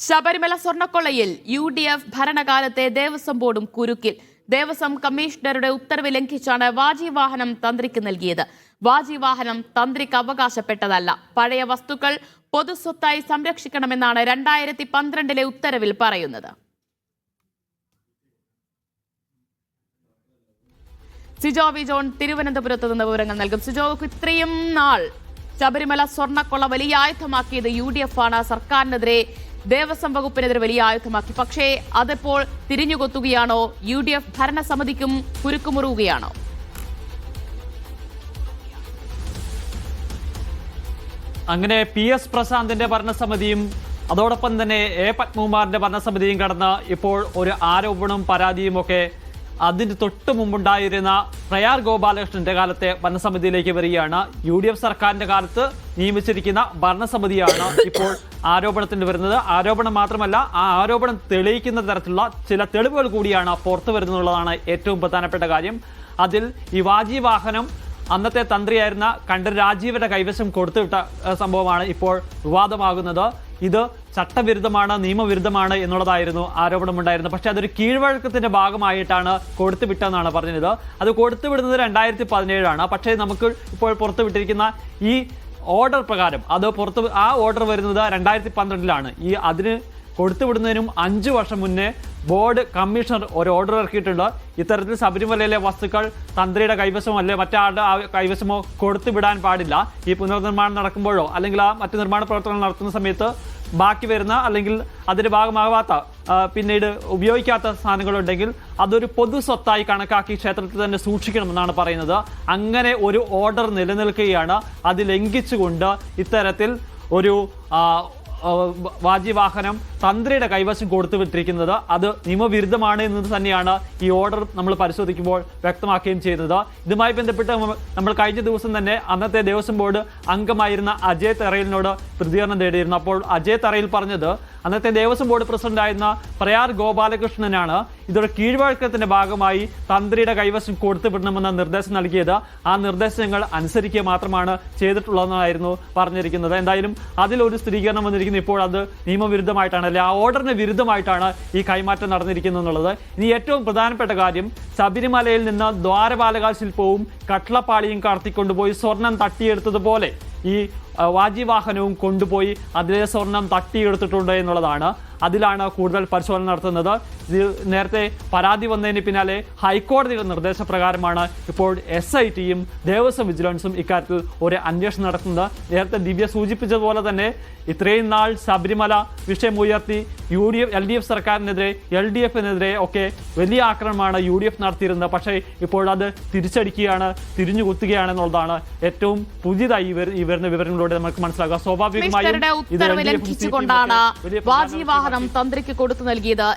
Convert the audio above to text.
Sabarimala സ്വർണ്ണക്കൊള്ളയിൽ UDF ഭരണകാലത്തെ Devaswom ബോർഡും കുരുക്കിൽ. ദേവസ്വം കമ്മീഷണറുടെ ഉത്തരവ് ലംഘിച്ചാണ് വാജി വാഹനം തന്ത്രിക്ക് നൽകിയത്. വാജി വാഹനം തന്ത്രിക്ക് അവകാശപ്പെട്ടതല്ല. പഴയ വസ്തുക്കൾ പൊതുസ്വത്തായി സംരക്ഷിക്കണമെന്നാണ് 2012 ഉത്തരവിൽ പറയുന്നത്. സിജോ വി ജോൺ തിരുവനന്തപുരത്ത് നിന്ന് വിവരങ്ങൾ നൽകും. സിജോക്ക് ഇത്രയും നാൾ ശബരിമല സ്വർണ്ണക്കൊള്ള വലിയ ആയുധമാക്കിയത് UDF ആണ്. സർക്കാരിനെതിരെ, ദേവസ്വം വകുപ്പിനെതിരെ വലിയ ആയുധമാക്കി. പക്ഷേ അതിപ്പോൾ തിരിഞ്ഞുകൊത്തുകയാണോ? UDF ഭരണസമിതിക്കും കുരുക്കുമുറുകയാണോ? അങ്ങനെ PS പ്രശാന്തിന്റെ ഭരണസമിതിയും അതോടൊപ്പം തന്നെ A പത്മകുമാറിന്റെ ഭരണസമിതിയും കടന്ന് ഇപ്പോൾ ഒരു ആരോപണവും പരാതിയും ഒക്കെ അതിന് തൊട്ട് മുമ്പുണ്ടായിരുന്ന പ്രയാർ ഗോപാലകൃഷ്ണന്റെ കാലത്തെ ഭരണസമിതിയിലേക്ക് വരികയാണ്. UDF സർക്കാരിന്റെ കാലത്ത് നിയമിച്ചിരിക്കുന്ന ഭരണസമിതിയാണ് ഇപ്പോൾ ആരോപണത്തിന് വരുന്നത്. ആരോപണം മാത്രമല്ല, ആ ആരോപണം തെളിയിക്കുന്ന തരത്തിലുള്ള ചില തെളിവുകൾ കൂടിയാണ് പുറത്തു വരുന്നതാണ് ഏറ്റവും പ്രധാനപ്പെട്ട കാര്യം. അതിൽ ഈ വാജി വാഹനം അന്നത്തെ തന്ത്രിയായിരുന്ന കണ്ഠരര് രാജീവന്റെ കൈവശം കൊടുത്തുവിട്ട സംഭവമാണ് ഇപ്പോൾ വിവാദമാകുന്നത്. ഇത് ചട്ടവിരുദ്ധമാണ്, നിയമവിരുദ്ധമാണ് എന്നുള്ളതായിരുന്നു ആരോപണമുണ്ടായിരുന്നത്. പക്ഷേ അതൊരു കീഴ്വഴക്കത്തിന്റെ ഭാഗമായിട്ടാണ് കൊടുത്തുവിട്ടെന്നാണ് പറഞ്ഞത്. അത് കൊടുത്തുവിടുന്നത് 2017 പക്ഷേ നമുക്ക് ഇപ്പോൾ പുറത്തുവിട്ടിരിക്കുന്ന ഈ ഓർഡർ പ്രകാരം ആ ഓർഡർ വരുന്നത് 2012 ഈ അതിന് കൊടുത്തുവിടുന്നതിനും 5 വർഷം മുന്നേ ബോർഡ് കമ്മീഷണർ ഒരു ഓർഡർ ഇറക്കിയിട്ടുണ്ട്. ഇത്തരത്തിൽ ശബരിമലയിലെ വസ്തുക്കൾ തന്ത്രിയുടെ കൈവശമോ അല്ലെ മറ്റാളുടെ കൈവശമോ കൊടുത്തുവിടാൻ പാടില്ല. ഈ പുനർനിർമ്മാണം നടക്കുമ്പോഴോ അല്ലെങ്കിൽ മറ്റു നിർമ്മാണ പ്രവർത്തനങ്ങൾ നടത്തുന്ന സമയത്ത് ബാക്കി വരുന്ന അല്ലെങ്കിൽ അതിന്റെ ഭാഗമാകാത്ത പിന്നീട് ഉപയോഗിക്കാത്ത സാധനങ്ങളുണ്ടെങ്കിൽ അതൊരു പൊതു സ്വത്തായി കണക്കാക്കി ക്ഷേത്രത്തിൽ തന്നെ സൂക്ഷിക്കണമെന്നാണ് പറയുന്നത്. അങ്ങനെ ഒരു ഓർഡർ നിലനിൽക്കുകയാണ്. അത് ലംഘിച്ചുകൊണ്ട് ഇത്തരത്തിൽ ഒരു വാജി വാഹനം തന്ത്രിയുടെ കൈവശം കൊടുത്തുവിട്ടിരിക്കുന്നത് അത് നിയമവിരുദ്ധമാണ് എന്നത് തന്നെയാണ് ഈ ഓർഡർ നമ്മൾ പരിശോധിക്കുമ്പോൾ വ്യക്തമാക്കുകയും ചെയ്യുന്നത്. ഇതുമായി ബന്ധപ്പെട്ട് നമ്മൾ കഴിഞ്ഞ ദിവസം തന്നെ അന്നത്തെ ദേവസ്വം ബോർഡ് അംഗമായിരുന്ന അജയ് തറയിലിനോട് പ്രതികരണം തേടിയിരുന്നു. അപ്പോൾ അജയ് തറയിൽ പറഞ്ഞത് അന്നത്തെ ദേവസ്വം ബോർഡ് പ്രസിഡന്റായിരുന്ന പ്രയാർ ഗോപാലകൃഷ്ണനാണ് ഇതൊരു കീഴ്വഴക്കത്തിന്റെ ഭാഗമായി തന്ത്രിയുടെ കൈവശം കൊടുത്തുവിടണമെന്ന നിർദ്ദേശം നൽകിയത്. ആ നിർദ്ദേശങ്ങൾ അനുസരിക്കുക മാത്രമാണ് ചെയ്തിട്ടുള്ളതെന്നായിരുന്നു പറഞ്ഞിരിക്കുന്നത്. എന്തായാലും അതിലൊരു സ്ഥിരീകരണം വന്നിരിക്കുന്നു. ഇപ്പോൾ അത് നിയമവിരുദ്ധമായിട്ടാണ്, അല്ലെ ആ ഓർഡറിന് വിരുദ്ധമായിട്ടാണ് ഈ കൈമാറ്റം നടന്നിരിക്കുന്നത് എന്നുള്ളത്. ഇനി ഏറ്റവും പ്രധാനപ്പെട്ട കാര്യം, ശബരിമലയിൽ നിന്ന് ദ്വാരപാലക ശില്പവും കട്ട്ളപ്പാളിയും കടത്തിക്കൊണ്ടുപോയി സ്വർണം തട്ടിയെടുത്തതുപോലെ ഈ വാജി വാഹനവും കൊണ്ടുപോയി അതിലെ സ്വർണം തട്ടിയെടുത്തിട്ടുണ്ട് എന്നുള്ളതാണ്. അതിലാണ് കൂടുതൽ പരിശോധന നടത്തുന്നത്. ഇത് നേരത്തെ പരാതി വന്നതിന് പിന്നാലെ ഹൈക്കോടതിയുടെ നിർദ്ദേശപ്രകാരമാണ് ഇപ്പോൾ SITയും ദേവസ്വം വിജിലൻസും ഇക്കാര്യത്തിൽ ഒരു അന്വേഷണം നടത്തുന്നത്. നേരത്തെ ദിവ്യ സൂചിപ്പിച്ചതുപോലെ തന്നെ ഇത്രയും നാൾ ശബരിമല വിഷയം ഉയർത്തി LDF സർക്കാരിനെതിരെ LDFനെതിരെ ഒക്കെ വലിയ ആക്രമണമാണ് UDF നടത്തിയിരുന്നത്. പക്ഷേ ഇപ്പോഴത് തിരിച്ചടിക്കുകയാണ്, തിരിഞ്ഞുകുത്തുകയാണെന്നുള്ളതാണ് ഏറ്റവും പുതിയതായി ഈ വരുന്ന വിവരങ്ങളിലൂടെ നമുക്ക് മനസ്സിലാക്കുക. സ്വാഭാവികമായും തന്ത്രിക്ക് കൊടുത്തു നൽകിയത്.